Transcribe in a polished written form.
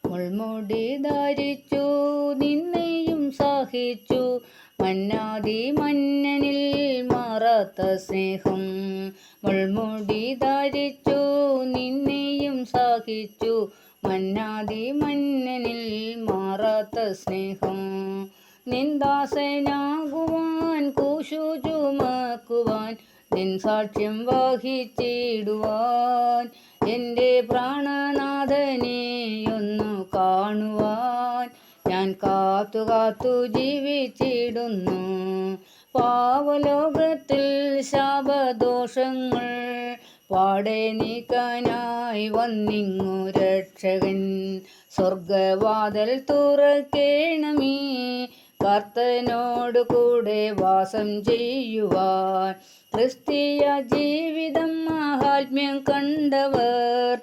മുൾമുടി ധരിച്ചു നിന്നെയും സഹിച്ചു മന്നാതി മന്നനിൽ മാറാത്ത സ്നേഹം. മുൾമുടി ധരിച്ചു നിന്നെയും സഹിച്ചു മന്നാതി മന്നനിൽ മാറാത്ത സ്നേഹം. നിന്ദാസനാകുവാൻ കൂശു ചുമക്കുവാൻ നിൻ സാക്ഷ്യം വഹിച്ചിടുവാൻ എൻ്റെ പ്രാണനാഥനെയൊന്നു കാണുവാൻ ഞാൻ കാത്തു കാത്തു ജീവിച്ചിടുന്നു. പാവലോകത്തിൽ ശാപദോഷങ്ങൾ പാടെ നീക്കാനായി വന്നിങ്ങു രക്ഷകൻ. സ്വർഗവാതിൽ തുറക്കേണമേ കർത്തനോടു കൂടെ വാസം ചെയ്യുവാൻ. ക്രിസ്തീയ ജീവിതം മഹാത്മ്യം കണ്ടവർ